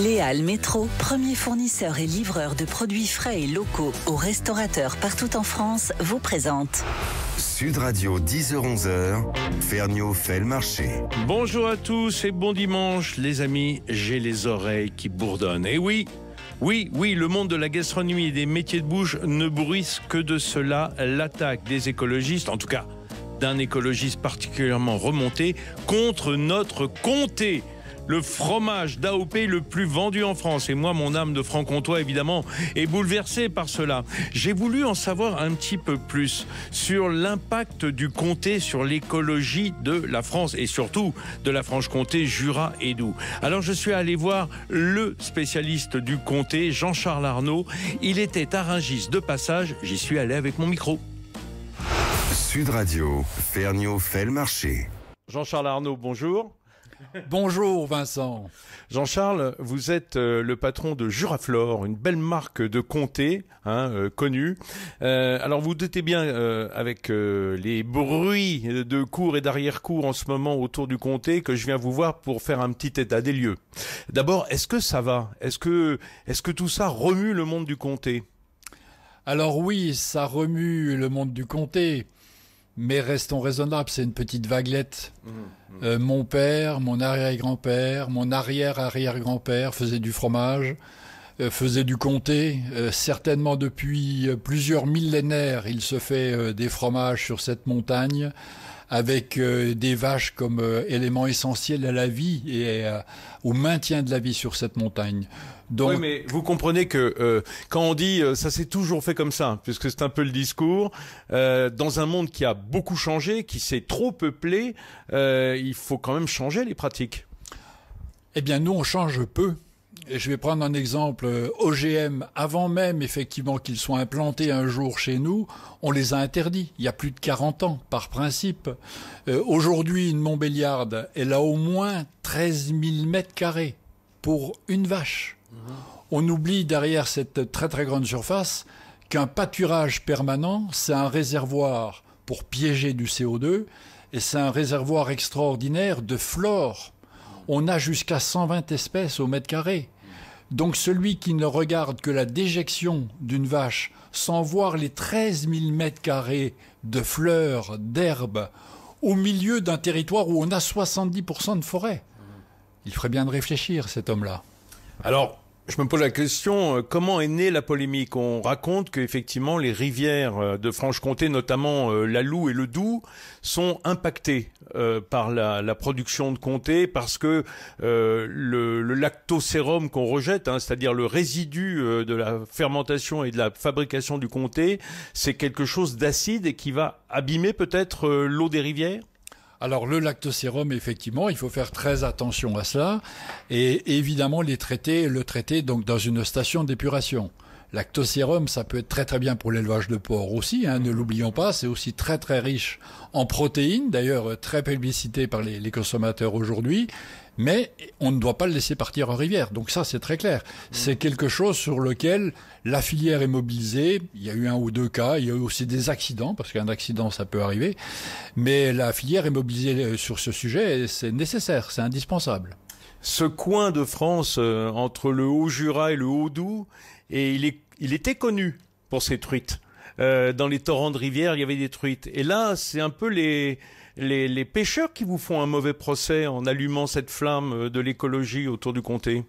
Léal Métro, premier fournisseur et livreur de produits frais et locaux aux restaurateurs partout en France, vous présente Sud Radio 10h-11h, Ferniaud fait le marché. Bonjour à tous et bon dimanche les amis, j'ai les oreilles qui bourdonnent. Et oui, le monde de la gastronomie et des métiers de bouche ne bruisse que de cela. L'attaque des écologistes, en tout cas d'un écologiste particulièrement remonté, contre notre comté. Le fromage d'AOP le plus vendu en France. Et moi, mon âme de franc-comtois, évidemment, est bouleversée par cela. J'ai voulu en savoir un petit peu plus sur l'impact du comté sur l'écologie de la France et surtout de la Franche-Comté, Jura et Doubs. Alors, je suis allé voir le spécialiste du comté, Jean-Charles Arnaud. Il était à Rungis de passage. J'y suis allé avec mon micro. Sud Radio, Ferniaud fait le marché. Jean-Charles Arnaud, bonjour. Bonjour Vincent. Jean-Charles, vous êtes le patron de Juraflore, une belle marque de comté connue. Alors vous doutez bien avec les bruits de cours et d'arrière-cours en ce moment autour du comté que je viens vous voir pour faire un petit état des lieux. D'abord, est-ce que ça va ? Est-ce que tout ça remue le monde du comté ? Alors oui, ça remue le monde du comté. Mais restons raisonnables, c'est une petite vaguelette. Mon père, mon arrière-grand-père, mon arrière-arrière-grand-père faisaient du fromage, faisaient du comté. Certainement depuis plusieurs millénaires, il se fait des fromages sur cette montagne, avec des vaches comme élément essentiel à la vie et au maintien de la vie sur cette montagne. Donc, oui, mais vous comprenez que quand on dit ça s'est toujours fait comme ça, puisque c'est un peu le discours, dans un monde qui a beaucoup changé, qui s'est trop peuplé, il faut quand même changer les pratiques. Eh bien, nous, on change peu. Et je vais prendre un exemple. OGM, avant même effectivement qu'ils soient implantés un jour chez nous, on les a interdits. Il y a plus de 40 ans, par principe. Aujourd'hui, une Montbéliarde, elle a au moins 13 000 mètres carrés pour une vache. On oublie derrière cette très très grande surface qu'un pâturage permanent, c'est un réservoir pour piéger du CO2 et c'est un réservoir extraordinaire de flore. On a jusqu'à 120 espèces au mètre carré. Donc celui qui ne regarde que la déjection d'une vache sans voir les 13 000 mètres carrés de fleurs, d'herbes, au milieu d'un territoire où on a 70% de forêt, il ferait bien de réfléchir, cet homme-là. Alors, je me pose la question, comment est née la polémique ? On raconte qu'effectivement les rivières de Franche-Comté, notamment la Loue et le Doubs, sont impactées par la production de comté parce que le lactosérum qu'on rejette, c'est-à-dire le résidu de la fermentation et de la fabrication du comté, c'est quelque chose d'acide et qui va abîmer peut-être l'eau des rivières ? Alors le lactosérum, effectivement, il faut faire très attention à cela et évidemment le traiter donc dans une station d'épuration. Lactosérum, ça peut être très très bien pour l'élevage de porc aussi, ne l'oublions pas, c'est aussi très très riche en protéines, d'ailleurs très publicité par les consommateurs aujourd'hui, mais on ne doit pas le laisser partir en rivière, donc ça c'est très clair. C'est quelque chose sur lequel la filière est mobilisée, il y a eu un ou deux cas, il y a eu aussi des accidents, parce qu'un accident ça peut arriver, mais la filière est mobilisée sur ce sujet et c'est nécessaire, c'est indispensable. Ce coin de France entre le Haut-Jura et le Haut-Doubs, et il était connu pour ses truites. Dans les torrents de rivière, il y avait des truites. Et là, c'est un peu les pêcheurs qui vous font un mauvais procès en allumant cette flamme de l'écologie autour du comté.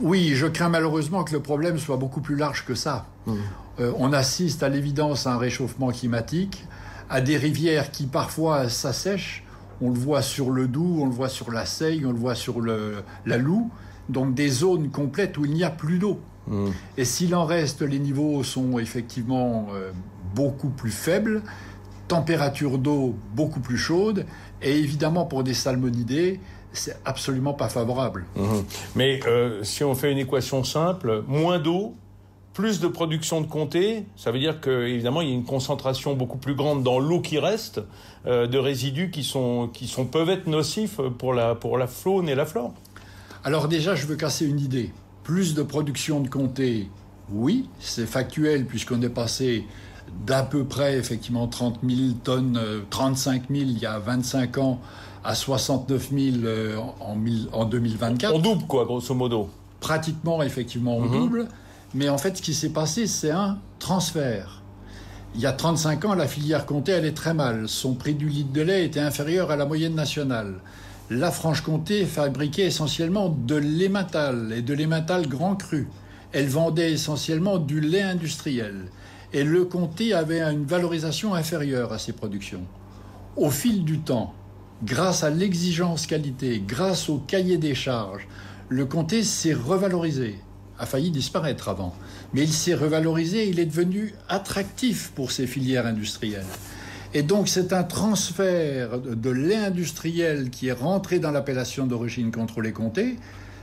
Oui, je crains malheureusement que le problème soit beaucoup plus large que ça. On assiste à l'évidence à un réchauffement climatique, à des rivières qui parfois s'assèchent. On le voit sur le Doubs, on le voit sur la Seille, on le voit sur la Loue. Donc des zones complètes où il n'y a plus d'eau. Et s'il en reste, les niveaux sont effectivement beaucoup plus faibles, température d'eau beaucoup plus chaude, et évidemment pour des salmonidés, c'est absolument pas favorable. Mais si on fait une équation simple, moins d'eau, plus de production de comté, ça veut dire qu'évidemment il y a une concentration beaucoup plus grande dans l'eau qui reste de résidus qui peuvent être nocifs pour la faune et la flore. Alors déjà, je veux casser une idée. Plus de production de comté, oui, c'est factuel puisqu'on est passé d'à peu près effectivement 30 000 tonnes, 35 000 il y a 25 ans à 69 000 en 2024. On double, quoi, grosso modo. Pratiquement, effectivement, on double. Mais en fait, ce qui s'est passé, c'est un transfert. Il y a 35 ans, la filière Comté allait très mal. Son prix du litre de lait était inférieur à la moyenne nationale. La Franche-Comté fabriquait essentiellement de l'emmental et de l'emmental grand cru. Elle vendait essentiellement du lait industriel. Et le Comté avait une valorisation inférieure à ses productions. Au fil du temps, grâce à l'exigence qualité, grâce au cahier des charges, le Comté s'est revalorisé, a failli disparaître avant. Mais il s'est revalorisé, il est devenu attractif pour ces filières industrielles. Et donc c'est un transfert de lait industriel qui est rentré dans l'appellation d'origine contrôlée Comté.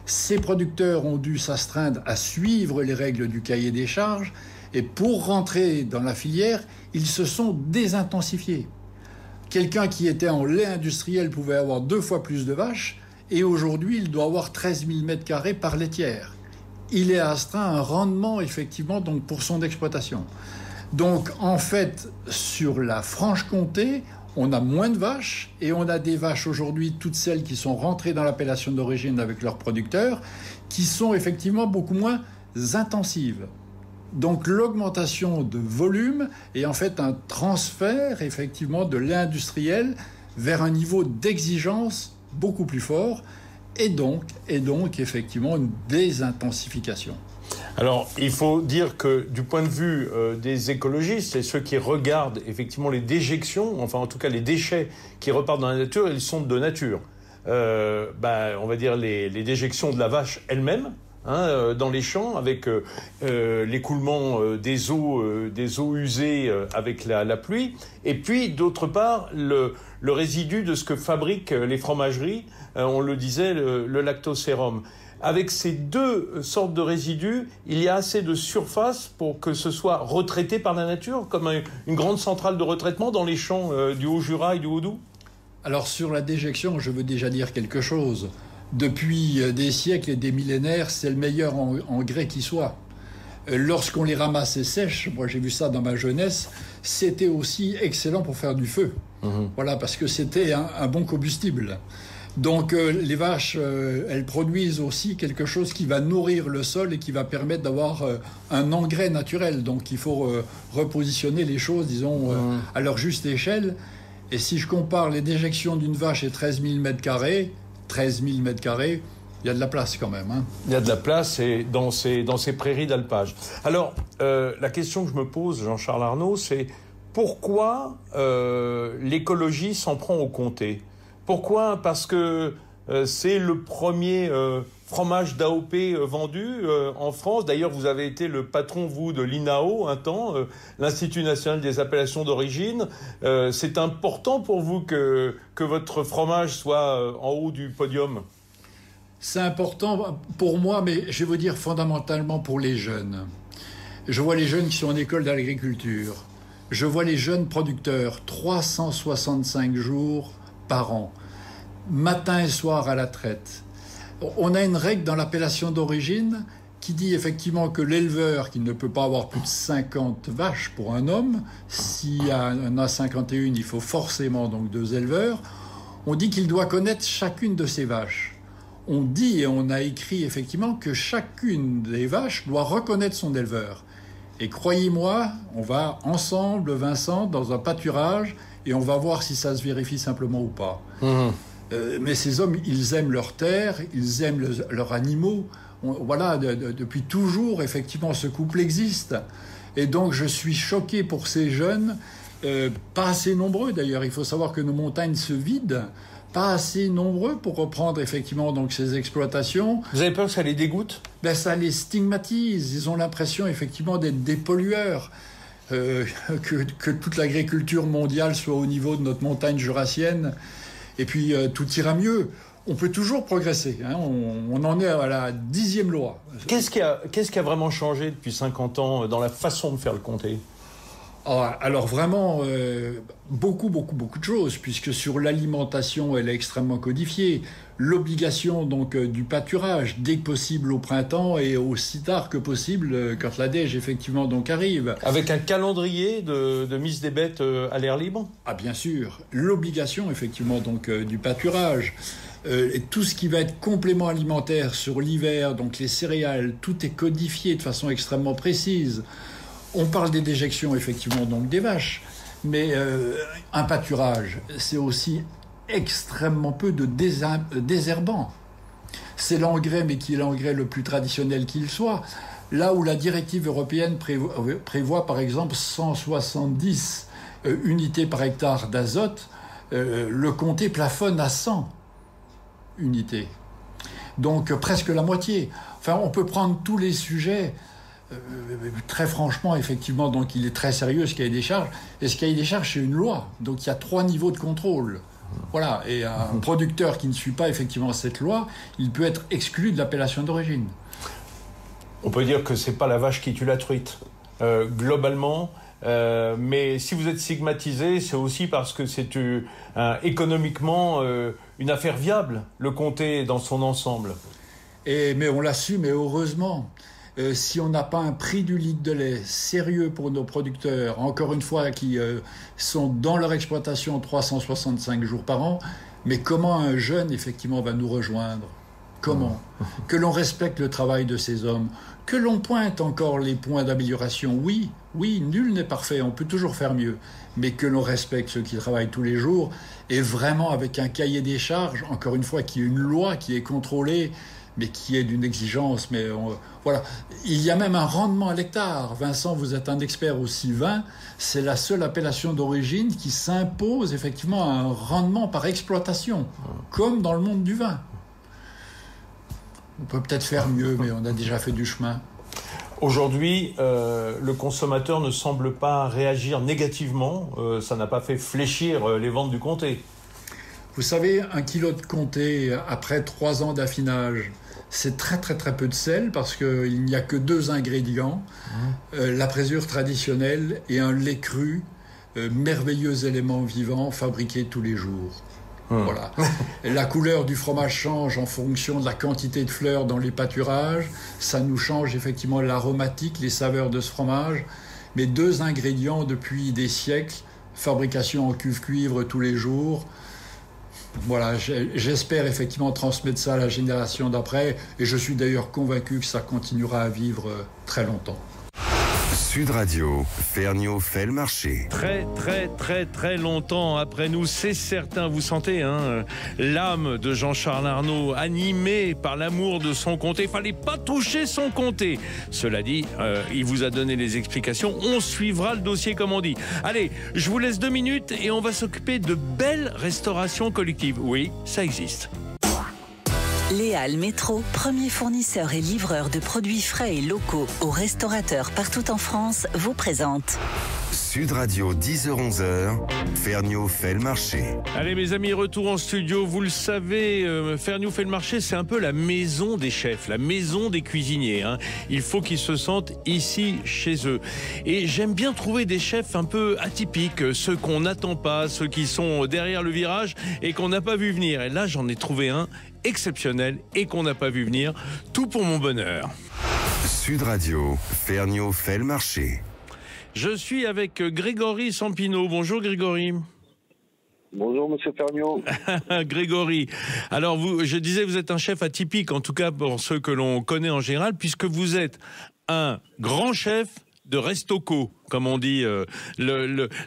Ces producteurs ont dû s'astreindre à suivre les règles du cahier des charges et pour rentrer dans la filière, ils se sont désintensifiés. Quelqu'un qui était en lait industriel pouvait avoir 2 fois plus de vaches et aujourd'hui il doit avoir 13 000 m² par laitière. Il est astreint à un rendement effectivement donc pour son exploitation. Donc en fait sur la Franche-Comté, on a moins de vaches et on a des vaches aujourd'hui, toutes celles qui sont rentrées dans l'appellation d'origine avec leurs producteurs, qui sont effectivement beaucoup moins intensives. Donc l'augmentation de volume est en fait un transfert effectivement de l'industriel vers un niveau d'exigence beaucoup plus fort et donc effectivement une désintensification. Alors, il faut dire que du point de vue des écologistes et ceux qui regardent effectivement les déjections, enfin en tout cas les déchets qui repartent dans la nature, ils sont de nature. On va dire les déjections de la vache elle-même, dans les champs, avec l'écoulement des eaux usées avec la pluie, et puis d'autre part le résidu de ce que fabriquent les fromageries, on le disait, le lactosérum. Avec ces 2 sortes de résidus, il y a assez de surface pour que ce soit retraité par la nature, comme une grande centrale de retraitement dans les champs du Haut-Jura et du Haut-Doubs. Alors sur la déjection, je veux déjà dire quelque chose. Depuis des siècles et des millénaires, c'est le meilleur engrais qui soit. Lorsqu'on les ramassait sèches, moi j'ai vu ça dans ma jeunesse, c'était aussi excellent pour faire du feu. Voilà, parce que c'était un bon combustible. Donc les vaches, elles produisent aussi quelque chose qui va nourrir le sol et qui va permettre d'avoir un engrais naturel. Donc il faut repositionner les choses, disons, à leur juste échelle. Et si je compare les déjections d'une vache et 13 000 m², il y a de la place quand même. Il y a de la place et dans ces prairies d'alpage. Alors, la question que je me pose, Jean-Charles Arnaud, c'est pourquoi l'écologie s'en prend au Comté ? Pourquoi ? Parce que c'est le premier fromage d'AOP vendu en France. D'ailleurs, vous avez été le patron, vous, de l'INAO un temps, l'Institut national des appellations d'origine. C'est important pour vous que votre fromage soit en haut du podium ? C'est important pour moi, mais je vais vous dire fondamentalement pour les jeunes. Je vois les jeunes qui sont en école d'agriculture. Je vois les jeunes producteurs, 365 jours par an, matin et soir à la traite. On a une règle dans l'appellation d'origine qui dit effectivement que l'éleveur, qui ne peut pas avoir plus de 50 vaches pour un homme, s'il y en a 51, il faut forcément donc 2 éleveurs, on dit qu'il doit connaître chacune de ces vaches. On dit et on a écrit effectivement que chacune des vaches doit reconnaître son éleveur. Et croyez-moi, on va ensemble, Vincent, dans un pâturage et on va voir si ça se vérifie simplement ou pas. Mais ces hommes, ils aiment leur terre, ils aiment leurs animaux. Voilà, depuis toujours, effectivement, ce couple existe. Et donc, je suis choqué pour ces jeunes, pas assez nombreux d'ailleurs. Il faut savoir que nos montagnes se vident, pas assez nombreux pour reprendre effectivement donc ces exploitations. Vous avez peur que ça les dégoûte ? Ça les stigmatise. Ils ont l'impression effectivement d'être des pollueurs. Que toute l'agriculture mondiale soit au niveau de notre montagne jurassienne. Et puis tout ira mieux. On peut toujours progresser. On en est à la 10e loi. Qu'est-ce qui a vraiment changé depuis 50 ans dans la façon de faire le Comté ? Alors vraiment, beaucoup de choses, puisque sur l'alimentation, elle est extrêmement codifiée. l'obligation donc du pâturage dès que possible au printemps et aussi tard que possible quand la neige effectivement donc arrive. Avec un calendrier de mise des bêtes à l'air libre ? Ah bien sûr, l'obligation effectivement donc du pâturage. Et tout ce qui va être complément alimentaire sur l'hiver, donc les céréales, tout est codifié de façon extrêmement précise. On parle des déjections effectivement donc des vaches, mais un pâturage, c'est aussi extrêmement peu de désherbant. C'est l'engrais, mais qui est l'engrais le plus traditionnel qu'il soit. Là où la directive européenne prévoit par exemple 170 unités par hectare d'azote, le comté plafonne à 100 unités. Donc presque la moitié. Enfin, on peut prendre tous les sujets. Très franchement, effectivement, donc il est très sérieux ce cahier des charges. Et ce cahier des charges, c'est une loi. Donc il y a 3 niveaux de contrôle. Voilà. Et un producteur qui ne suit pas effectivement cette loi, il peut être exclu de l'appellation d'origine. On peut dire que c'est pas la vache qui tue la truite. Globalement. Mais si vous êtes stigmatisé, c'est aussi parce que c'est économiquement une affaire viable, le comté dans son ensemble. Mais on l'assume, et heureusement. Si on n'a pas un prix du litre de lait sérieux pour nos producteurs, encore une fois, qui sont dans leur exploitation 365 jours par an, mais comment un jeune, effectivement, va nous rejoindre ? Comment ? Que l'on respecte le travail de ces hommes, que l'on pointe encore les points d'amélioration. Oui, nul n'est parfait, on peut toujours faire mieux, mais que l'on respecte ceux qui travaillent tous les jours, et vraiment avec un cahier des charges, encore une fois, qui est une loi, qui est contrôlée, mais qui est d'une exigence. Mais voilà. Il y a même un rendement à l'hectare. Vincent, vous êtes un expert aussi vin. C'est la seule appellation d'origine qui s'impose effectivement un rendement par exploitation, comme dans le monde du vin. On peut peut-être faire mieux, mais on a déjà fait du chemin. Aujourd'hui, le consommateur ne semble pas réagir négativement. Ça n'a pas fait fléchir les ventes du comté. Vous savez, 1 kilo de comté, après 3 ans d'affinage, c'est très très très peu de sel parce qu'il n'y a que 2 ingrédients, la présure traditionnelle et un lait cru, merveilleux élément vivant fabriqué tous les jours. Voilà. La couleur du fromage change en fonction de la quantité de fleurs dans les pâturages. Ça nous change effectivement l'aromatique, les saveurs de ce fromage. Mais 2 ingrédients depuis des siècles, fabrication en cuve cuivre tous les jours. Voilà, j'espère effectivement transmettre ça à la génération d'après, et je suis d'ailleurs convaincu que ça continuera à vivre très longtemps. Sud Radio, Ferniaud fait le marché. Très, très, très, très longtemps après nous, c'est certain. Vous sentez l'âme de Jean-Charles Arnaud, animé par l'amour de son comté. Fallait pas toucher son comté. Cela dit, il vous a donné les explications. On suivra le dossier, comme on dit. Allez, je vous laisse 2 minutes et on va s'occuper de belles restaurations collectives. Oui, ça existe. Les Halles Métro, premier fournisseur et livreur de produits frais et locaux aux restaurateurs partout en France, vous présente Sud Radio, 10h-11h, Ferniaud fait le marché. Allez mes amis, retour en studio. Vous le savez, Ferniaud fait le marché, c'est un peu la maison des chefs, la maison des cuisiniers. Il faut qu'ils se sentent ici, chez eux. Et j'aime bien trouver des chefs un peu atypiques, ceux qu'on n'attend pas, ceux qui sont derrière le virage et qu'on n'a pas vu venir. Et là, j'en ai trouvé un exceptionnel et qu'on n'a pas vu venir, tout pour mon bonheur. Sud Radio, Ferniaud fait le marché. Je suis avec Grégory Sampino. Bonjour Grégory. Bonjour Monsieur Ferniaud. Grégory, alors je disais vous êtes un chef atypique, en tout cas pour ceux que l'on connaît en général, puisque vous êtes un grand chef de Restoco, comme on dit,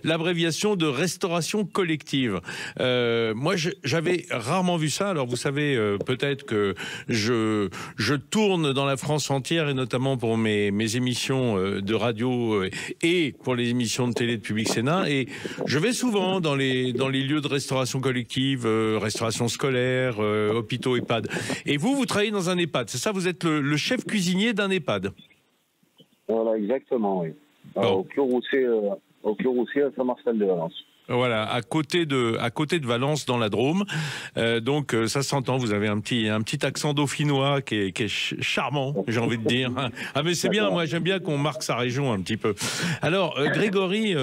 l'abréviation de restauration collective. Moi, j'avais rarement vu ça. Alors, vous savez, peut-être que je tourne dans la France entière, et notamment pour mes émissions de radio et pour les émissions de télé de Public Sénat. Et je vais souvent dans les lieux de restauration collective, restauration scolaire, hôpitaux, EHPAD. Et vous travaillez dans un EHPAD, c'est ça? Vous êtes le chef cuisinier d'un EHPAD? Voilà, exactement, oui. Bon. Au Clos Rousset à Saint-Marcel de Valence. Voilà, à côté de Valence, dans la Drôme. Donc ça s'entend. Vous avez un petit accent dauphinois qui est charmant, j'ai envie de dire. Ah mais c'est bien. Moi j'aime bien qu'on marque sa région un petit peu. Alors Grégory,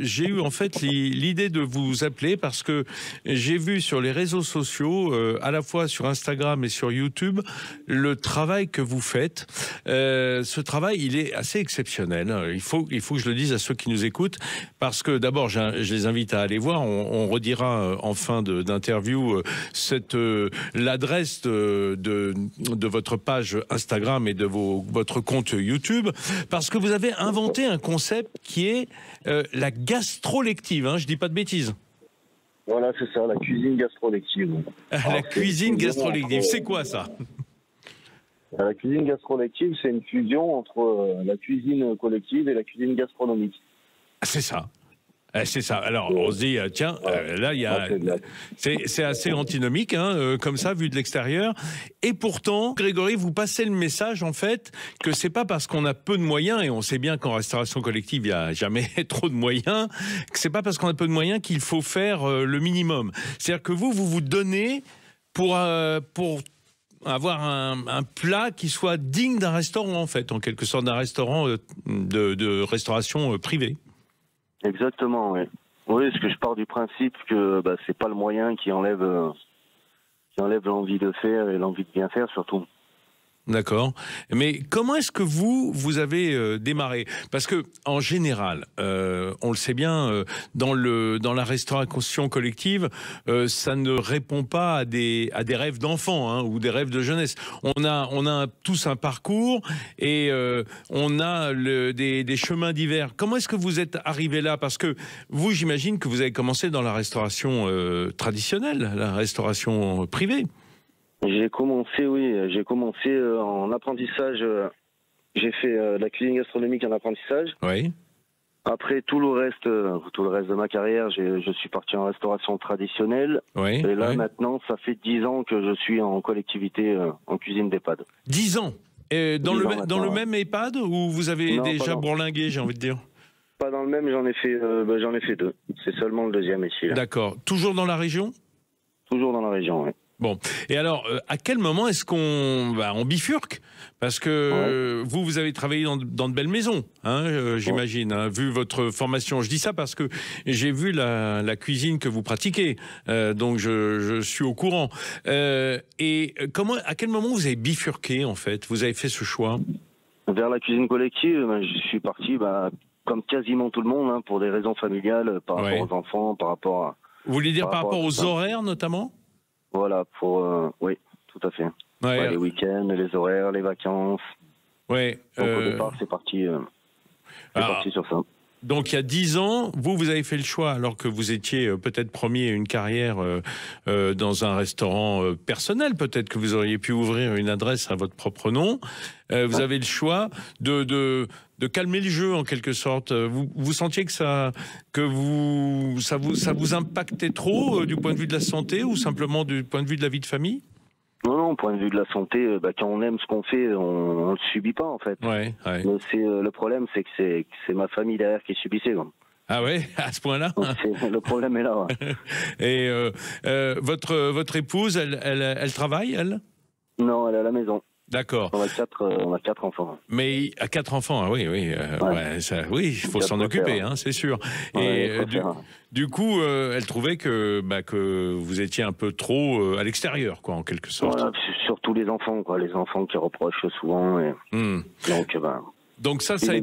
j'ai eu en fait l'idée de vous appeler parce que j'ai vu sur les réseaux sociaux, à la fois sur Instagram et sur YouTube, le travail que vous faites. Ce travail, il est assez exceptionnel. Il faut que je le dise à ceux qui nous écoutent, parce que d'abord je les invite à aller voir. On redira en fin d'interview l'adresse de votre page Instagram et de votre compte YouTube, parce que vous avez inventé un concept qui est la gastrolective. Hein, je dis pas de bêtises. Voilà, c'est ça, la cuisine gastrolective. La cuisine gastrolective, c'est quoi ça? La cuisine gastrolective, c'est une fusion entre la cuisine collective et la cuisine gastronomique. C'est ça. C'est ça. Alors, on se dit, tiens, là, il y a, c'est assez antinomique, hein, comme ça, vu de l'extérieur. Et pourtant, Grégory, vous passez le message, en fait, que c'est pas parce qu'on a peu de moyens, et on sait bien qu'en restauration collective, il n'y a jamais trop de moyens, que c'est pas parce qu'on a peu de moyens qu'il faut faire le minimum. C'est-à-dire que vous donnez pour avoir un plat qui soit digne d'un restaurant, en fait, en quelque sorte, d'un restaurant de restauration privée. Exactement, oui. Oui, parce que je pars du principe que c'est pas le moyen qui enlève l'envie de faire et l'envie de bien faire, surtout. D'accord. Mais comment est-ce que vous avez démarré? Parce que en général, on le sait bien, dans la restauration collective, ça ne répond pas à des rêves d'enfants, hein, ou des rêves de jeunesse. On a tous un parcours et on a des chemins divers. Comment est-ce que vous êtes arrivé là? Parce que vous, j'imagine que vous avez commencé dans la restauration traditionnelle, la restauration privée. J'ai commencé en apprentissage. J'ai fait la cuisine gastronomique en apprentissage. Oui. Après tout le reste de ma carrière, je suis parti en restauration traditionnelle. Oui. Et là, oui. Maintenant, ça fait 10 ans que je suis en collectivité en cuisine d'EHPAD. 10 ans. Et dans le même EHPAD, ou vous avez déjà bourlingué, j'ai envie de dire? Pas dans le même, j'en ai fait 2. C'est seulement le deuxième ici. D'accord. Toujours dans la région? Toujours dans la région, oui. Bon, et alors, à quel moment est-ce qu'on bifurque? Parce que vous avez travaillé dans de belles maisons, hein, j'imagine, hein, vu votre formation. Je dis ça parce que j'ai vu la cuisine que vous pratiquez, donc je suis au courant. Et à quel moment vous avez bifurqué, en fait? Vous avez fait ce choix? Vers la cuisine collective, je suis parti, comme quasiment tout le monde, hein, pour des raisons familiales, par rapport aux enfants, par rapport à... Vous voulez dire par rapport aux horaires, notamment? Voilà, oui, tout à fait. Ouais. Les week-ends, les horaires, les vacances. Ouais. Donc au départ, c'est parti sur ça. Donc il y a 10 ans, vous avez fait le choix, alors que vous étiez peut-être premier une carrière dans un restaurant personnel, peut-être que vous auriez pu ouvrir une adresse à votre propre nom. Vous avez le choix de calmer le jeu, en quelque sorte. Vous sentiez que ça vous impactait trop du point de vue de la santé, ou simplement du point de vue de la vie de famille? Non, point de vue de la santé, quand on aime ce qu'on fait, on le subit pas, en fait. Ouais. Mais le problème, c'est que c'est ma famille derrière qui subissait. Quoi. Ah ouais, à ce point-là? Le problème est là. Ouais. Et votre épouse, elle travaille, elle? Non, elle est à la maison. D'accord. On a 4 enfants. Mais à 4 enfants, oui, il faut s'en occuper, hein, c'est sûr. Et du coup, elle trouvait que vous étiez un peu trop à l'extérieur, quoi, en quelque sorte. Voilà, surtout les enfants, quoi, les enfants qui reprochent souvent. Et... Donc ça a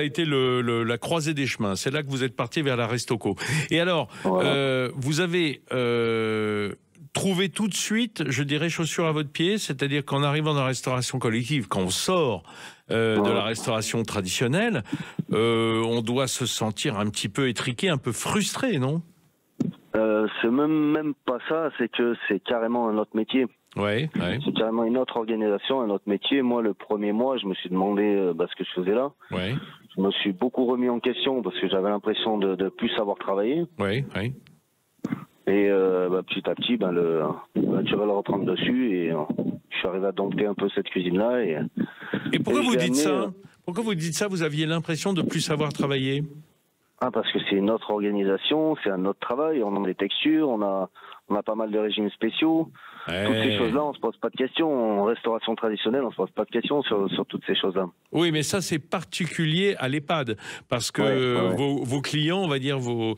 été la croisée des chemins. C'est là que vous êtes parti vers la Restoco. Et alors, vous avez trouvé tout de suite, je dirais, chaussure à votre pied, c'est-à-dire qu'en arrivant dans la restauration collective, quand on sort de la restauration traditionnelle, on doit se sentir un petit peu étriqué, un peu frustré, non? C'est même pas ça, c'est que c'est carrément un autre métier. Ouais. C'est carrément une autre organisation, un autre métier. Moi, le premier mois, je me suis demandé ce que je faisais là. Ouais. Je me suis beaucoup remis en question parce que j'avais l'impression de plus savoir travailler. Ouais. Et petit à petit, tu vas le reprendre dessus et je suis arrivé à dompter un peu cette cuisine-là. Et pourquoi vous dites ça? Pourquoi vous dites ça? Vous aviez l'impression de plus savoir travailler? Parce que c'est notre organisation, c'est un autre travail, on a des textures, on a pas mal de régimes spéciaux. Ouais. Toutes ces choses-là, on se pose pas de questions. En restauration traditionnelle, on se pose pas de questions sur toutes ces choses-là. Oui, mais ça, c'est particulier à l'EHPAD, parce que vos clients, on va dire vos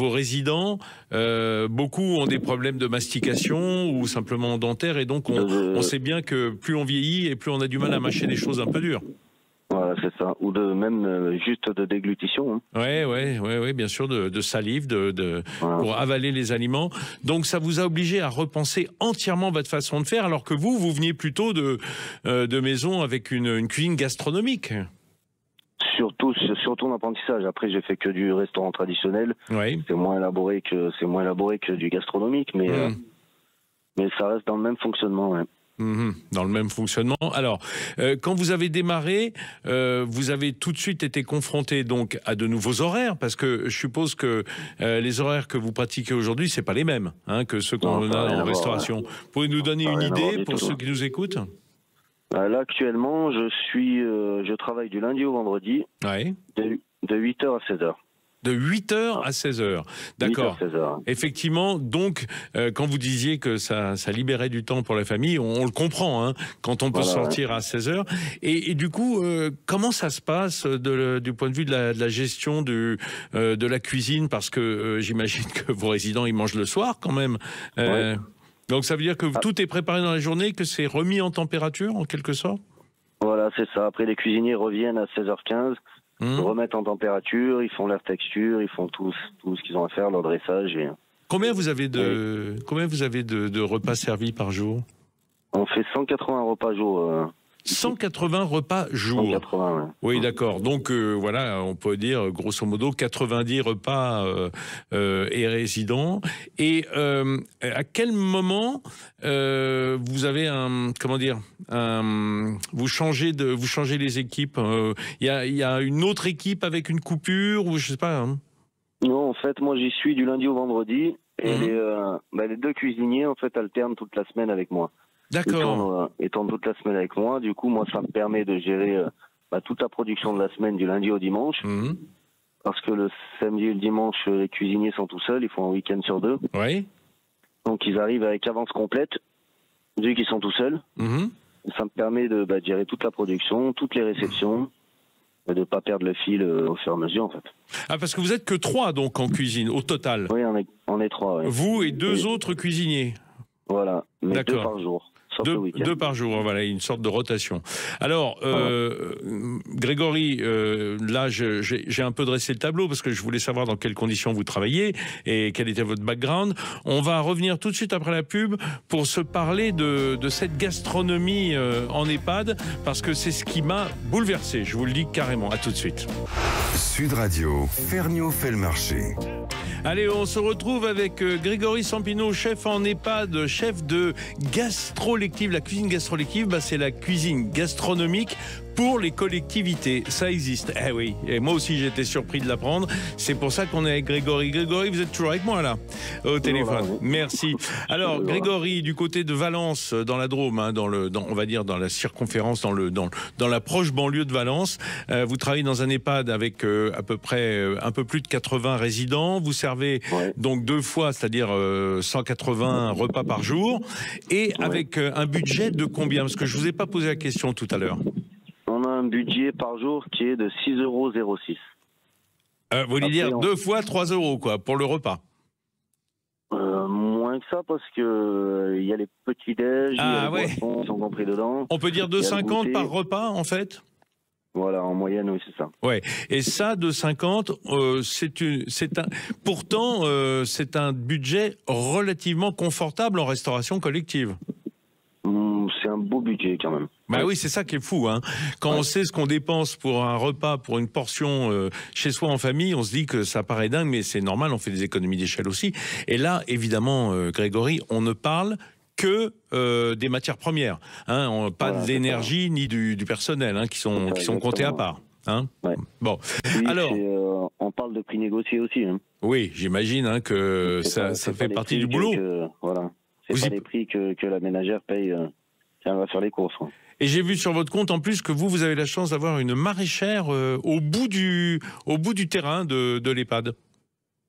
résidents, beaucoup ont des problèmes de mastication ou simplement dentaires, et donc on sait bien que plus on vieillit et plus on a du mal à mâcher des choses un peu dures. Voilà, c'est ça. Ou même juste de déglutition. Hein. Oui, bien sûr, de salive, pour avaler les aliments. Donc ça vous a obligé à repenser entièrement votre façon de faire, alors que vous veniez plutôt de maisons avec une cuisine gastronomique. Surtout en apprentissage. Après, j'ai fait que du restaurant traditionnel. Oui. C'est moins élaboré que du gastronomique, mais ça reste dans le même fonctionnement. Ouais. Dans le même fonctionnement. Alors, quand vous avez démarré, vous avez tout de suite été confronté donc à de nouveaux horaires, parce que je suppose que les horaires que vous pratiquez aujourd'hui, c'est pas les mêmes que ceux qu'on a en restauration. Pouvez nous donner une idée pour ceux qui nous écoutent? Là, actuellement, je travaille du lundi au vendredi, de 8h à 16h. De 8h à 16h. D'accord. 8h à 16h. Effectivement, donc, quand vous disiez que ça libérait du temps pour la famille, on le comprend, quand on peut sortir à 16h. Et du coup, comment ça se passe du point de vue de la gestion de la cuisine? Parce que j'imagine que vos résidents, ils mangent le soir quand même. Donc ça veut dire que tout est préparé dans la journée, que c'est remis en température, en quelque sorte? Voilà, c'est ça. Après, les cuisiniers reviennent à 16h15. Remettent en température, ils font leur texture, ils font tout ce qu'ils ont à faire, leur dressage. Combien vous avez de repas servis par jour? On fait 180 repas jour. 180 repas jour. 180, ouais. Oui, d'accord. Donc voilà, on peut dire grosso modo 90 repas et résidents. Et à quel moment vous avez vous changez les équipes? Il y a une autre équipe avec une coupure, ou je sais pas. Non, en fait, moi j'y suis du lundi au vendredi, et les deux cuisiniers en fait alternent toute la semaine avec moi. D'accord. Étant toute la semaine avec moi, du coup, moi, ça me permet de gérer toute la production de la semaine du lundi au dimanche. Parce que le samedi et le dimanche, les cuisiniers sont tout seuls, ils font un week-end sur 2. Oui. Donc, ils arrivent avec avance complète, vu qu'ils sont tout seuls. Ça me permet de gérer toute la production, toutes les réceptions, et de ne pas perdre le fil au fur et à mesure, en fait. Ah, parce que vous êtes que 3, donc, en cuisine, au total? Oui, on est 3, oui. Vous et 2 autres cuisiniers? Voilà, mais 2 par jour. 2 par jour, voilà, une sorte de rotation. Alors, Grégory, là, j'ai un peu dressé le tableau parce que je voulais savoir dans quelles conditions vous travaillez et quel était votre background. On va revenir tout de suite après la pub pour se parler de cette gastronomie en EHPAD, parce que c'est ce qui m'a bouleversé, je vous le dis carrément. À tout de suite. Sud Radio, Ferniaud fait le marché. Allez, on se retrouve avec Grégory Sampineau, chef en EHPAD, chef de gastrolective. La cuisine gastrolective, c'est la cuisine gastronomique pour les collectivités. Ça existe. Eh oui, et moi aussi j'étais surpris de l'apprendre. C'est pour ça qu'on est avec Grégory. Grégory, vous êtes toujours avec moi là, au téléphone. Oui. Merci. Alors Grégory, du côté de Valence, dans la Drôme, on va dire dans la circonférence, dans la proche banlieue de Valence, vous travaillez dans un EHPAD avec à peu près un peu plus de 80 résidents. Vous servez donc 2 fois, c'est-à-dire 180 repas par jour, et avec un budget de combien? Parce que je vous ai pas posé la question tout à l'heure. On a un budget par jour qui est de 6,06 €. Vous voulez dire 2 fois 3 € quoi, pour le repas? Moins que ça, parce que il y a les petits-déj, les boissons qui sont compris dedans. On peut dire 2,50 par repas, en fait? Voilà, en moyenne, oui, c'est ça. Ouais. Et ça, 2,50, pourtant, c'est un budget relativement confortable en restauration collective. C'est un beau budget quand même. Bah oui, c'est ça qui est fou, hein. Quand on sait ce qu'on dépense pour un repas, pour une portion chez soi en famille, on se dit que ça paraît dingue, mais c'est normal, on fait des économies d'échelle aussi. Et là, évidemment, Grégory, on ne parle que des matières premières, hein, pas de l'énergie ni du personnel, qui sont comptés à part. Hein. Bon, oui, alors, on parle de prix négociés aussi. Hein. Oui, j'imagine que ça fait partie du boulot. Voilà, c'est pas les prix que la ménagère paye quand elle va faire les courses. Et j'ai vu sur votre compte en plus que vous avez la chance d'avoir une maraîchère au bout du terrain de l'EHPAD.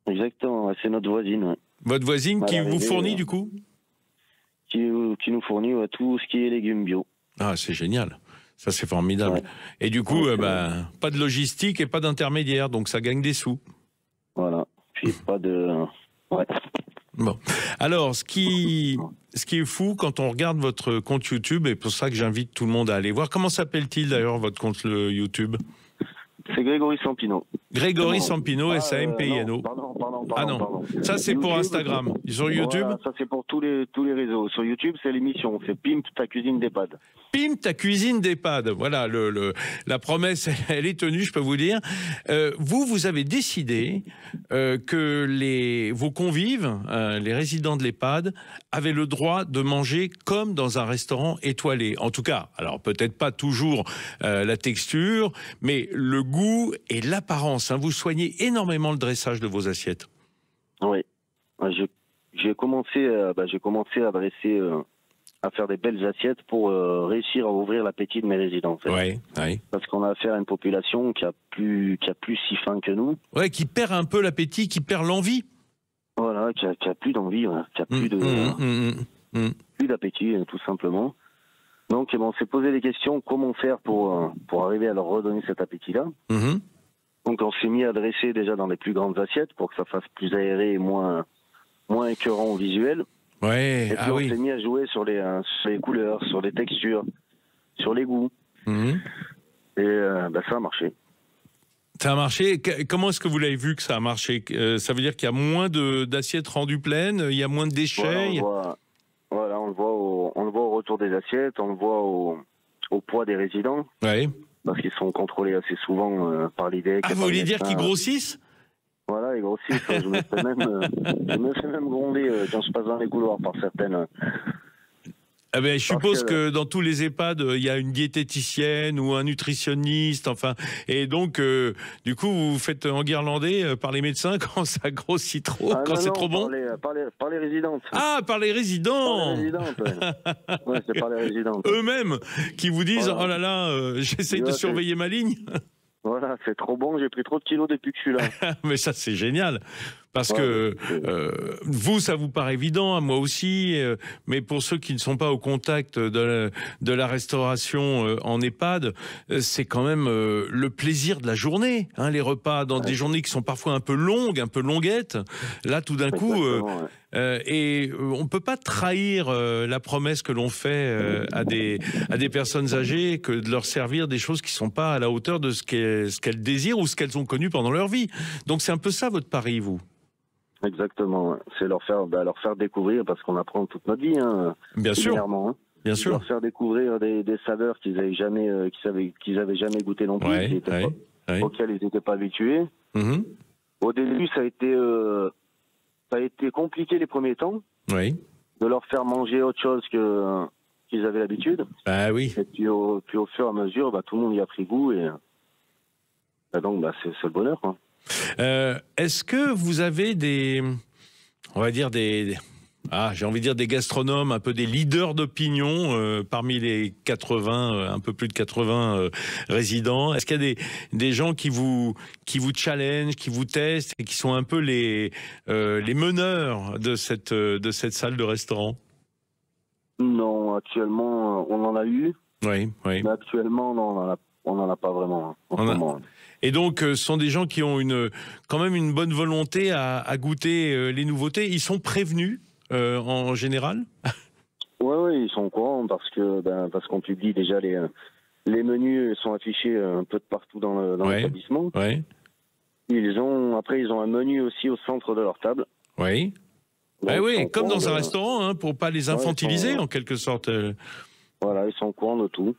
Exactement, c'est notre voisine. Ouais. Votre voisine qui vous fournit du coup qui nous fournit tout ce qui est légumes bio. Ah, c'est génial. Ça, c'est formidable. Ouais. Et du coup, pas de logistique et pas d'intermédiaire, donc ça gagne des sous. Voilà. Puis pas de... Ouais. Bon. Alors, ce qui est fou, quand on regarde votre compte YouTube, et pour ça que j'invite tout le monde à aller voir, comment s'appelle-t-il d'ailleurs votre compte YouTube ? C'est Grégory Sampino. Grégory Sampino, S-A-M-P-I-N-O. Pardon. Ça, c'est pour Instagram. Sur YouTube, voilà, ça, c'est pour tous les réseaux. Sur YouTube, c'est l'émission. C'est Pimp ta cuisine d'EHPAD. Pimp ta cuisine d'EHPAD. Voilà, la promesse, elle est tenue, je peux vous dire. Vous avez décidé que vos convives, les résidents de l'EHPAD, avaient le droit de manger comme dans un restaurant étoilé. En tout cas, alors peut-être pas toujours la texture, mais le goût et l'apparence. Hein. Vous soignez énormément le dressage de vos assiettes. Oui. J'ai commencé à dresser... à faire des belles assiettes pour réussir à ouvrir l'appétit de mes résidents. En fait. Oui. Parce qu'on a affaire à une population qui a plus si faim que nous. Ouais, qui perd un peu l'appétit, qui perd l'envie. Voilà, qui a plus d'envie, qui a plus plus d'appétit, tout simplement. Donc, on s'est posé des questions, comment faire pour arriver à leur redonner cet appétit-là. Donc, on s'est mis à dresser déjà dans les plus grandes assiettes pour que ça fasse plus aéré et moins écœurant au visuel. Ouais, et puis on s'est mis à jouer sur les couleurs, sur les textures, sur les goûts. Et ça a marché. Ça a marché. Comment est-ce que vous l'avez vu que ça a marché ? Ça veut dire qu'il y a moins d'assiettes rendues pleines, il y a moins de déchets. Voilà, on le voit au retour des assiettes, on le voit au poids des résidents. Ouais. Parce qu'ils sont contrôlés assez souvent par l'IDEC. Ah, vous voulez dire qu'ils grossissent ? Voilà, ils grossissent. Je me fais même gronder quand je passe dans les couloirs par certaines. Ah ben, je suppose que dans tous les EHPAD, il y a une diététicienne ou un nutritionniste, enfin, et donc, du coup, vous vous faites enguirlander par les médecins quand ça grossit trop, c'est trop bon. Par les résidentes. Ah, par les résidents. Ouais, c'est par les résidentes. Eux-mêmes qui vous disent, oh là là, j'essaye de surveiller ma ligne. Voilà, c'est trop bon, j'ai pris trop de kilos depuis que je suis là. Mais ça, c'est génial. Parce que vous, ça vous paraît évident, à moi aussi, mais pour ceux qui ne sont pas au contact de la restauration en EHPAD, c'est quand même le plaisir de la journée. Hein, les repas dans des journées qui sont parfois un peu longues, un peu longuettes. Là, tout d'un coup... et on ne peut pas trahir la promesse que l'on fait à des personnes âgées que de leur servir des choses qui ne sont pas à la hauteur de ce qu'elles désirent ou ce qu'elles ont connu pendant leur vie. Donc c'est un peu ça votre pari, vous. Exactement, c'est leur faire découvrir, parce qu'on apprend toute notre vie. Hein, bien sûr. Bien sûr. Leur faire découvrir des saveurs qu'ils avaient jamais goûté non plus, auxquelles ils n'étaient pas habitués. Au début, ça a été compliqué les premiers temps. Oui. De leur faire manger autre chose qu'ils avaient l'habitude. Ah oui. Et puis au fur et à mesure, tout le monde y a pris goût et donc c'est le bonheur, quoi. Est-ce que vous avez des gastronomes, un peu des leaders d'opinion parmi les 80, un peu plus de 80 résidents? Est-ce qu'il y a des gens qui vous challengent, qui vous testent et qui sont un peu les meneurs de cette salle de restaurant? Non, actuellement, on en a eu. Oui. Mais actuellement, non, on n'en a pas vraiment. Et donc, ce sont des gens qui ont quand même une bonne volonté à goûter les nouveautés. Ils sont prévenus en général? Oui, ils sont au courant parce qu'on publie déjà les menus sont affichés un peu de partout dans l'établissement. Oui. Après, ils ont un menu aussi au centre de leur table. Oui. Oui, comme dans un restaurant, hein, pour pas les infantiliser en quelque sorte. Voilà, ils sont au courant de tout.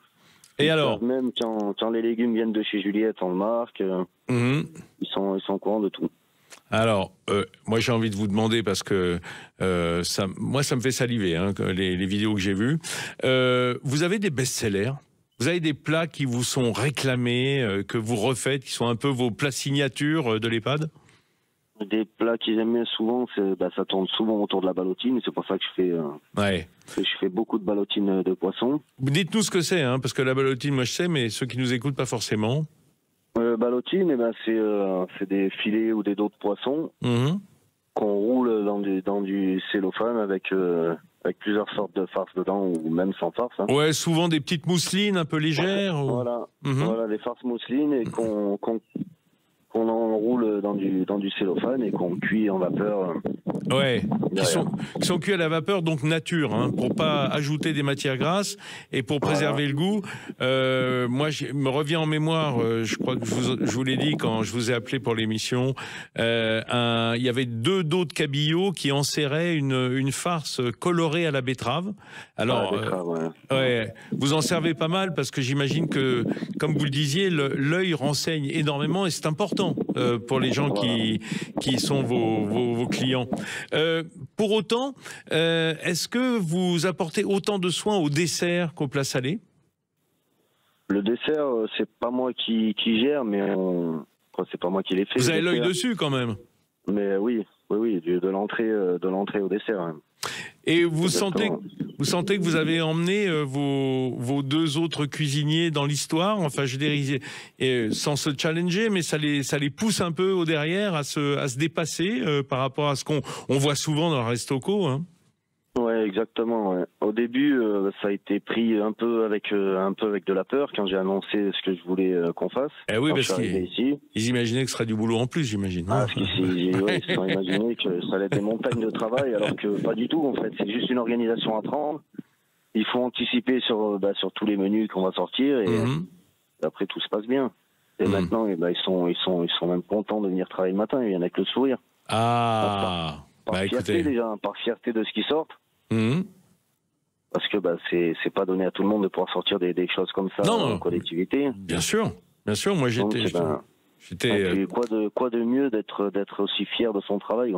Et alors, même quand les légumes viennent de chez Juliette, on le marque. Ils sont au courant de tout. Alors, moi j'ai envie de vous demander, parce que ça me fait saliver, hein, les vidéos que j'ai vues. Vous avez des best-sellers? Vous avez des plats qui vous sont réclamés, que vous refaites, qui sont un peu vos plats signatures de l'EHPAD? Des plats qu'ils aiment bien souvent, ça tourne souvent autour de la ballotine, c'est pour ça que je fais Je fais beaucoup de ballotines de poissons. Dites-nous ce que c'est, hein, parce que la ballotine, moi je sais, mais ceux qui nous écoutent, pas forcément. Ballotine, eh ben, c'est des filets ou des dos de poissons qu'on roule dans du cellophane avec plusieurs sortes de farces dedans, ou même sans farce. Hein. Ouais, souvent des petites mousselines un peu légères. Voilà, voilà, des farces mousselines et qu'on enroule dans du cellophane et qu'on cuit en vapeur. Ouais, qui sont cuits à la vapeur, donc nature, hein, pour pas ajouter des matières grasses et pour préserver le goût. Moi, me revient en mémoire, je crois que je vous l'ai dit quand je vous ai appelé pour l'émission, il y avait 2 dos de cabillaud qui enserraient une farce colorée à la betterave. Alors, vous en servez pas mal parce que j'imagine que, comme vous le disiez, l'œil renseigne énormément et c'est important pour les gens qui sont vos clients. Pour autant, est-ce que vous apportez autant de soins au dessert qu'au plat salé? Le dessert, c'est pas moi qui gère, mais c'est pas moi qui les fais. Vous avez l'œil dessus quand même. Mais oui, de l'entrée au dessert. Hein. Et vous sentez que vous avez emmené vos 2 autres cuisiniers dans l'histoire, enfin je dirais, sans se challenger, mais ça les pousse un peu au derrière à se dépasser par rapport à ce qu'on voit souvent dans le resto-co. Hein. Ouais, exactement. Ouais. Au début, ça a été pris un peu avec de la peur quand j'ai annoncé ce que je voulais qu'on fasse. Eh oui, parce qu'ils imaginaient que ce serait du boulot en plus, j'imagine. Ah, parce qu'ils se sont imaginés que ça allait être des montagnes de travail, alors que pas du tout. En fait, c'est juste une organisation à prendre. Il faut anticiper sur tous les menus qu'on va sortir et après tout se passe bien. Et maintenant, ils sont même contents de venir travailler le matin. Il y en a que le sourire. Ah. Par fierté déjà, par fierté de ce qui sort. Parce que c'est pas donné à tout le monde de pouvoir sortir des choses comme ça en collectivité. Bien sûr. Moi j'étais. Quoi de mieux d'être aussi fier de son travail.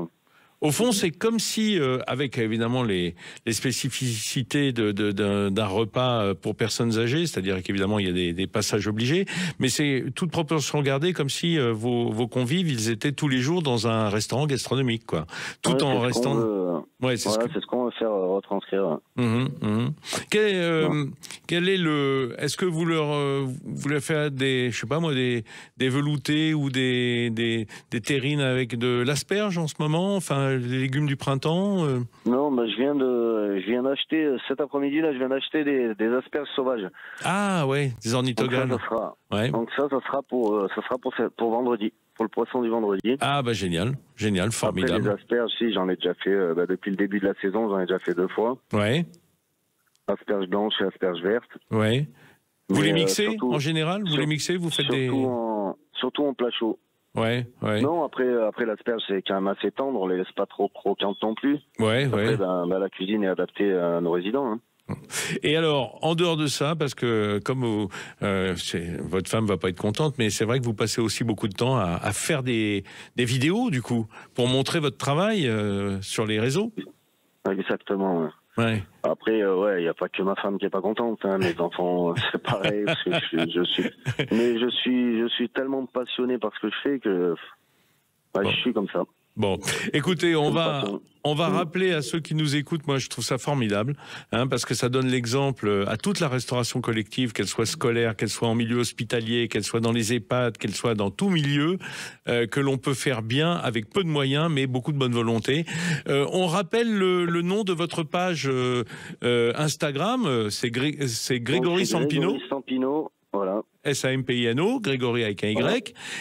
Au fond, c'est comme si, avec évidemment les spécificités d'un repas pour personnes âgées, c'est-à-dire qu'évidemment il y a des passages obligés, mais c'est toute proportion gardée, comme si vos convives, ils étaient tous les jours dans un restaurant gastronomique, quoi, tout en restant. C'est ce qu'on veut faire retranscrire. Quel est est-ce que vous leur faites des veloutés ou des terrines avec de l'asperge en ce moment, enfin les légumes du printemps? Non, je viens d'acheter cet après-midi là, je viens d'acheter des asperges sauvages. Ah ouais, des ornithogales. Donc ça sera pour vendredi. Pour le poisson du vendredi. Ah génial, formidable. Après les asperges, j'en ai déjà fait depuis le début de la saison, j'en ai déjà fait 2 fois. Ouais. Asperges blanches et asperges vertes. Ouais. Vous les mixez en général? Vous les mixez, vous faites surtout en plat chaud. Ouais. Non, après l'asperge c'est quand même assez tendre, on les laisse pas trop croquantes non plus. Ouais. Après, la cuisine est adaptée à nos résidents. Hein. Et alors, en dehors de ça, parce que comme votre femme va pas être contente, mais c'est vrai que vous passez aussi beaucoup de temps à faire des vidéos, du coup, pour montrer votre travail sur les réseaux. Exactement. Ouais. Après, il n'y a pas que ma femme qui est pas contente, hein, mes enfants, c'est pareil. Parce que je suis tellement passionné par ce que je fais que je suis comme ça. Bon, écoutez, on va rappeler à ceux qui nous écoutent, moi je trouve ça formidable, parce que ça donne l'exemple à toute la restauration collective, qu'elle soit scolaire, qu'elle soit en milieu hospitalier, qu'elle soit dans les EHPAD, qu'elle soit dans tout milieu, que l'on peut faire bien avec peu de moyens, mais beaucoup de bonne volonté. On rappelle le nom de votre page Instagram, c'est Grégory Sampino. Grégory Sampino, voilà. S-A-M-P-I-N-O, Grégory avec un Y. Voilà.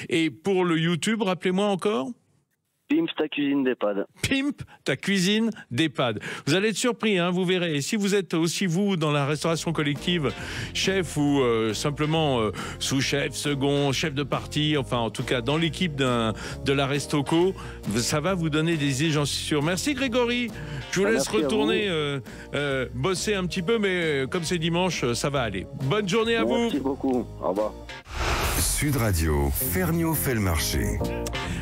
Et pour le YouTube, rappelez-moi encore. Pimp ta cuisine d'EHPAD. Pimp ta cuisine d'EHPAD. Vous allez être surpris, vous verrez. Et si vous êtes aussi, vous, dans la restauration collective, chef ou simplement sous-chef, second, chef de partie, enfin en tout cas dans l'équipe de la Restoco, ça va vous donner des idées, j'en suis sûr. Merci Grégory. Je vous laisse retourner bosser un petit peu, mais comme c'est dimanche, ça va aller. Bonne journée à vous. Merci beaucoup. Au revoir. Sud Radio, Ferniaud fait le marché.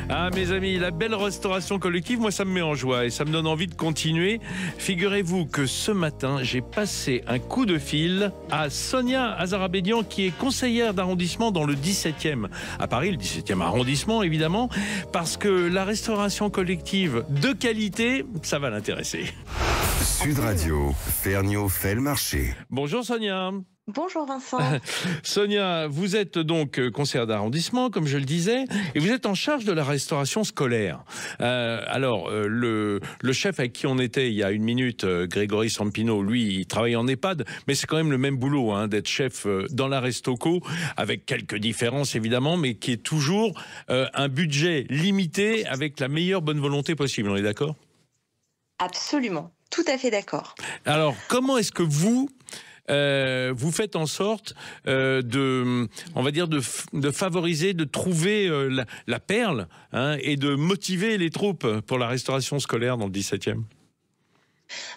Ah mes amis, la belle restauration collective, moi ça me met en joie et ça me donne envie de continuer. Figurez-vous que ce matin, j'ai passé un coup de fil à Sonia Azarabédian qui est conseillère d'arrondissement dans le 17e. À Paris, le 17e arrondissement évidemment, parce que la restauration collective de qualité, ça va l'intéresser. Sud Radio, Ferniaud fait le marché. Bonjour Sonia. Bonjour Vincent. Sonia, vous êtes donc conseillère d'arrondissement, comme je le disais, et vous êtes en charge de la restauration scolaire. Le chef avec qui on était il y a une minute, Grégory Sampino, lui, il travaille en EHPAD, mais c'est quand même le même boulot d'être chef dans la Restoco, avec quelques différences évidemment, mais qui est toujours un budget limité avec la meilleure bonne volonté possible. On est d'accord ? Absolument, tout à fait d'accord. Alors, comment est-ce que vous faites en sorte de favoriser, de trouver la perle et de motiver les troupes pour la restauration scolaire dans le 17e ?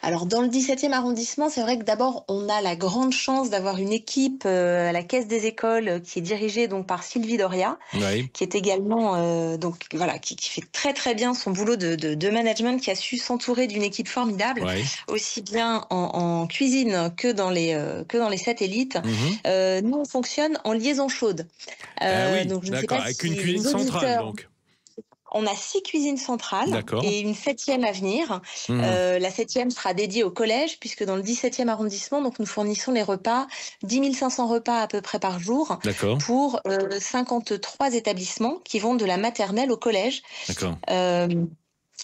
Alors dans le 17e arrondissement, c'est vrai que d'abord on a la grande chance d'avoir une équipe à la Caisse des écoles qui est dirigée donc par Sylvie Doria, oui. qui est également qui fait très très bien son boulot de management, qui a su s'entourer d'une équipe formidable, oui. Aussi bien en cuisine que dans les satellites. Nous on fonctionne en liaison chaude. Oui, donc je ne sais d'accord, pas avec si une cuisine centrale donc. On a 6 cuisines centrales et une 7e à venir. La 7e sera dédiée au collège, puisque dans le 17e arrondissement, donc nous fournissons les repas, 10 500 repas à peu près par jour, pour 53 établissements qui vont de la maternelle au collège. D'accord.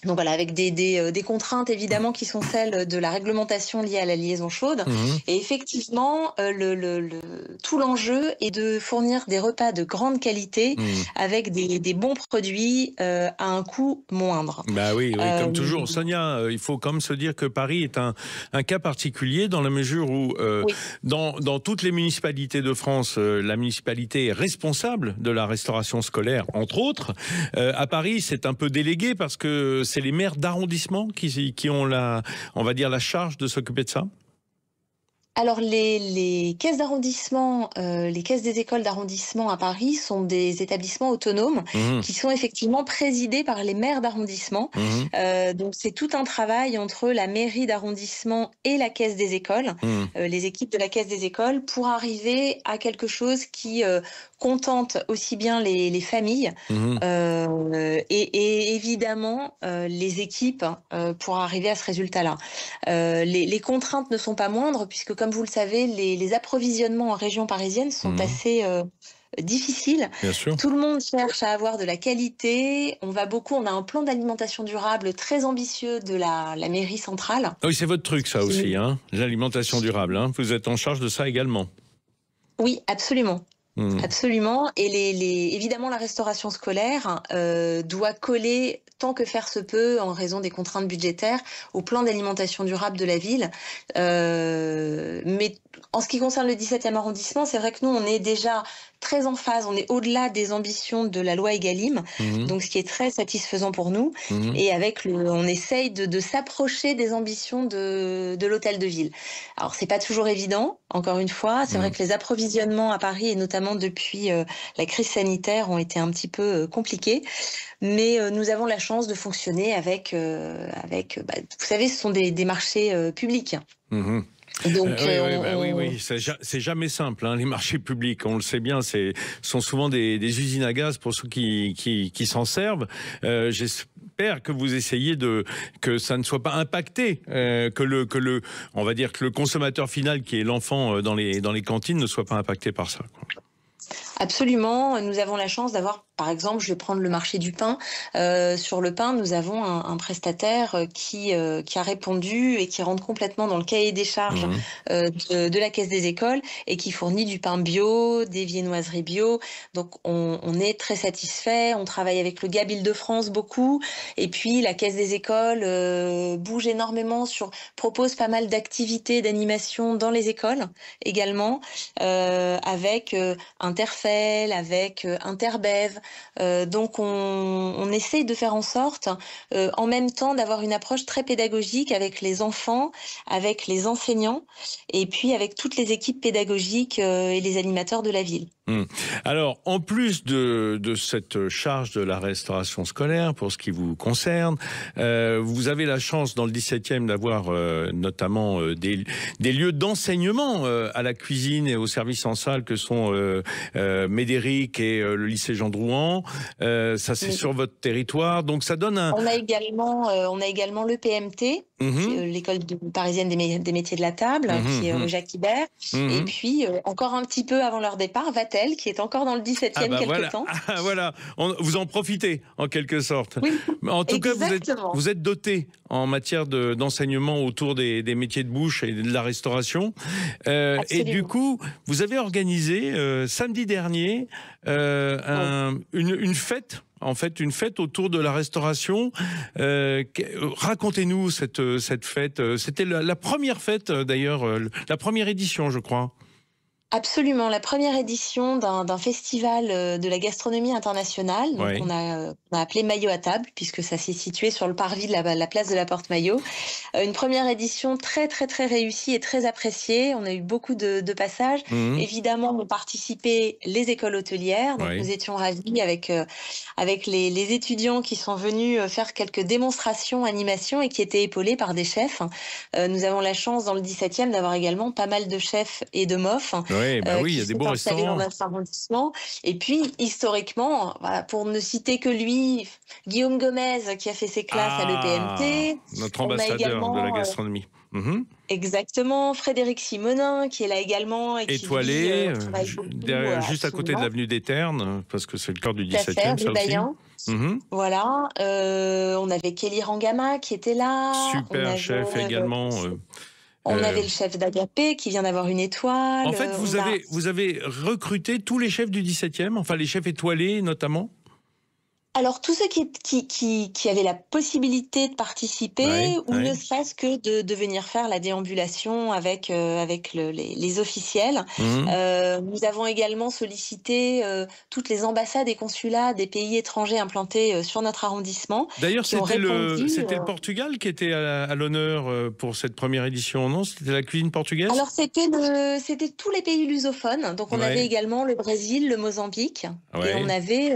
Donc voilà, avec des contraintes évidemment qui sont celles de la réglementation liée à la liaison chaude. Et effectivement, tout l'enjeu est de fournir des repas de grande qualité avec des bons produits à un coût moindre. Bah oui, comme toujours. Sonia, il faut quand même se dire que Paris est un cas particulier dans la mesure où dans toutes les municipalités de France, la municipalité est responsable de la restauration scolaire, entre autres. À Paris, c'est un peu délégué parce que c'est les maires d'arrondissement qui ont la charge de s'occuper de ça ? Alors les caisses d'arrondissement, les caisses des écoles d'arrondissement à Paris sont des établissements autonomes qui sont effectivement présidés par les maires d'arrondissement. Donc c'est tout un travail entre la mairie d'arrondissement et la caisse des écoles, les équipes de la caisse des écoles, pour arriver à quelque chose qui contente aussi bien les familles et évidemment les équipes pour arriver à ce résultat-là. Les contraintes ne sont pas moindres puisque, comme vous le savez, les approvisionnements en région parisienne sont assez difficiles. Bien sûr. Tout le monde cherche à avoir de la qualité. On a un plan d'alimentation durable très ambitieux de la mairie centrale. Oui, c'est votre truc ça aussi, l'alimentation durable. Vous êtes en charge de ça également. Oui, absolument. Absolument. Et évidemment, la restauration scolaire doit coller tant que faire se peut, en raison des contraintes budgétaires, au plan d'alimentation durable de la ville. Mais en ce qui concerne le 17e arrondissement, c'est vrai que nous, on est déjà très en phase, on est au-delà des ambitions de la loi Egalim, donc ce qui est très satisfaisant pour nous. Et on essaye de s'approcher des ambitions de l'hôtel de ville. Alors, c'est pas toujours évident, encore une fois. C'est vrai que les approvisionnements à Paris, et notamment depuis la crise sanitaire, ont été un petit peu compliqués. Mais nous avons la chance de fonctionner avec vous savez, ce sont des marchés publics. Donc, oui, c'est jamais simple, les marchés publics, on le sait bien, sont souvent des usines à gaz pour ceux qui s'en servent. J'espère que vous essayez que ça ne soit pas impacté, que le consommateur final, qui est l'enfant dans les cantines, ne soit pas impacté par ça, quoi. Absolument. Nous avons la chance d'avoir, par exemple, je vais prendre le marché du pain. Sur le pain, nous avons un prestataire qui a répondu et qui rentre complètement dans le cahier des charges de la Caisse des écoles et qui fournit du pain bio, des viennoiseries bio. Donc, on est très satisfait. On travaille avec le GAB Île-de-France beaucoup. Et puis, la Caisse des écoles bouge énormément, propose pas mal d'activités, d'animation dans les écoles également, avec Interfel, avec Interbev. Donc on essaye de faire en sorte en même temps d'avoir une approche très pédagogique avec les enfants, avec les enseignants et puis avec toutes les équipes pédagogiques et les animateurs de la ville. Alors, en plus de cette charge de la restauration scolaire, pour ce qui vous concerne, vous avez la chance dans le 17e d'avoir notamment des lieux d'enseignement à la cuisine et aux services en salle que sont Médéric et le lycée Jean Drouin. Ça, c'est sur votre territoire. Donc, ça donne un... On a également le PMT, l'école parisienne des métiers de la table, qui est rue Jacques Ibert. Et puis, encore un petit peu avant leur départ, Vatel, qui est encore dans le 17e quelque temps. Voilà, vous en profitez, en quelque sorte. Oui, en tout cas, vous êtes doté en matière d'enseignement autour des métiers de bouche et de la restauration. Et du coup, vous avez organisé, samedi dernier, une fête. En fait, une fête autour de la restauration. Racontez-nous cette fête. C'était la première fête, d'ailleurs, la première édition, je crois. Absolument, la première édition d'un festival de la gastronomie internationale. Donc on a appelé Maillot à table, puisque ça s'est situé sur le parvis de la place de la Porte-Maillot. Une première édition très très très réussie et très appréciée. On a eu beaucoup de passages. Évidemment, ont participé les écoles hôtelières. Donc nous étions ravis avec les étudiants qui sont venus faire quelques démonstrations, animations, et qui étaient épaulés par des chefs. Nous avons la chance dans le 17e d'avoir également pas mal de chefs et de mofs. Oui, il y a des beaux restaurants. Dans notre arrondissement. Et puis, historiquement, voilà, pour ne citer que lui, Guillaume Gomez, qui a fait ses classes à l'EPMT. Notre ambassadeur de la gastronomie. Exactement. Frédéric Simonin, qui est là également. Et étoilé, juste à côté de l'avenue des Ternes, parce que c'est le cœur du 17e, ça aussi. Voilà. On avait Kelly Rangama, qui était là. Super chef également. On avait le chef d'Agapé qui vient d'avoir une étoile. En fait, vous avez recruté tous les chefs du 17e, enfin les chefs étoilés notamment? Alors, tous ceux qui avaient la possibilité de participer, ne serait-ce que de venir faire la déambulation avec les officiels. Nous avons également sollicité toutes les ambassades et consulats des pays étrangers implantés sur notre arrondissement. D'ailleurs, c'était le Portugal qui était à l'honneur pour cette première édition, non? C'était la cuisine portugaise? Alors, c'était tous les pays lusophones. Donc, on avait également le Brésil, le Mozambique. Et on avait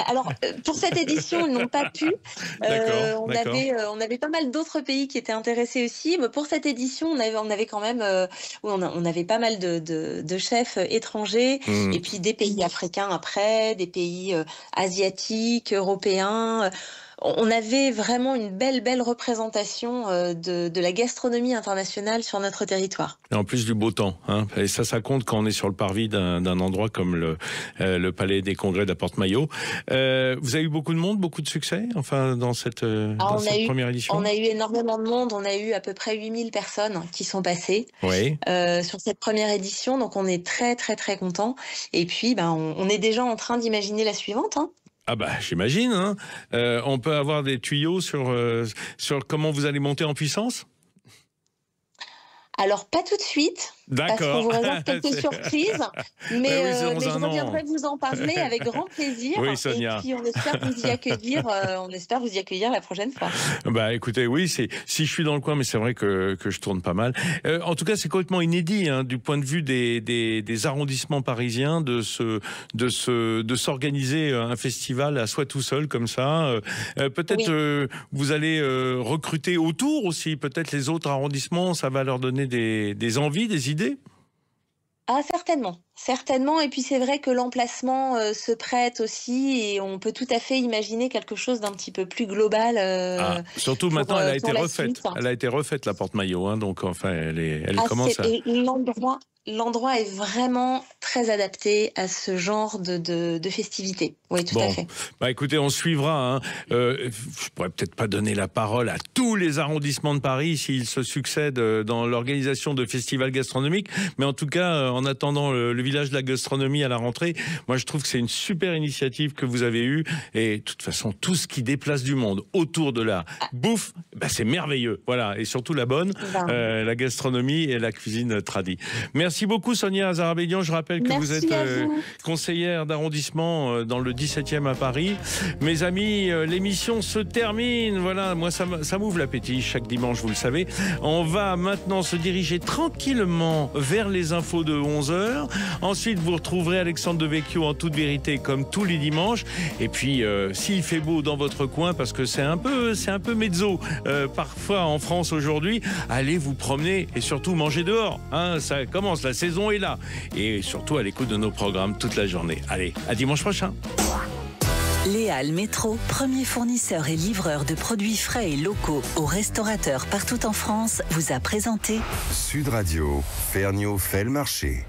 alors, pour cette édition, ils n'ont pas pu. On avait pas mal d'autres pays qui étaient intéressés aussi. Mais pour cette édition, on avait quand même, on avait pas mal de chefs étrangers, et puis des pays africains après, des pays asiatiques, européens. On avait vraiment une belle représentation de la gastronomie internationale sur notre territoire. Et en plus du beau temps, hein. Et ça compte quand on est sur le parvis d'un endroit comme le Palais des Congrès de la Porte-Maillot. Vous avez eu beaucoup de monde, beaucoup de succès, enfin, dans cette première édition? On a eu énormément de monde. On a eu à peu près 8000 personnes qui sont passées sur cette première édition. Donc, on est très, très, très contents. Et puis, on est déjà en train d'imaginer la suivante, hein. Ah j'imagine. Hein. On peut avoir des tuyaux sur comment vous allez monter en puissance? Alors, pas tout de suite. D'accord. Parce qu'on vous réserve quelques surprises. Mais je reviendrai vous en parler avec grand plaisir. Oui, Sonia. Et puis, on espère vous y accueillir la prochaine fois. Écoutez, oui, si je suis dans le coin, mais c'est vrai que je tourne pas mal. En tout cas, c'est complètement inédit, hein, du point de vue des arrondissements parisiens, de s'organiser un festival à soi tout seul, comme ça. Peut-être vous allez recruter autour aussi, peut-être les autres arrondissements, ça va leur donner des envies, des idées? Ah, certainement. Et puis c'est vrai que l'emplacement se prête aussi, et on peut tout à fait imaginer quelque chose d'un petit peu plus global. Surtout maintenant, elle a été refaite. Elle a été refaite, la Porte-Maillot, hein, donc enfin, elle commence à... L'endroit est vraiment très adapté à ce genre de festivités. Oui, tout à fait. Écoutez, on suivra. Hein. Je pourrais peut-être pas donner la parole à tous les arrondissements de Paris s'ils se succèdent dans l'organisation de festivals gastronomiques. Mais en tout cas, en attendant le village de la gastronomie à la rentrée, moi je trouve que c'est une super initiative que vous avez eue. Et de toute façon, tout ce qui déplace du monde autour de la bouffe, c'est merveilleux. Voilà. Et surtout la bonne, la gastronomie et la cuisine tradie. Merci Merci beaucoup Sonia Azarabédian. Je rappelle que vous êtes conseillère d'arrondissement dans le 17e à Paris. Mes amis, l'émission se termine. Voilà, moi ça m'ouvre l'appétit chaque dimanche, vous le savez. On va maintenant se diriger tranquillement vers les infos de 11h. Ensuite, vous retrouverez Alexandre Devecchio en toute vérité comme tous les dimanches. Et puis, s'il fait beau dans votre coin, parce que c'est un peu mezzo parfois en France aujourd'hui, allez vous promener et surtout manger dehors. Hein, ça commence, la saison est là. Et surtout à l'écoute de nos programmes toute la journée. Allez, à dimanche prochain. Les Halles Métro, premier fournisseur et livreur de produits frais et locaux aux restaurateurs partout en France, vous a présenté Sud Radio, Ferniaud fait le marché.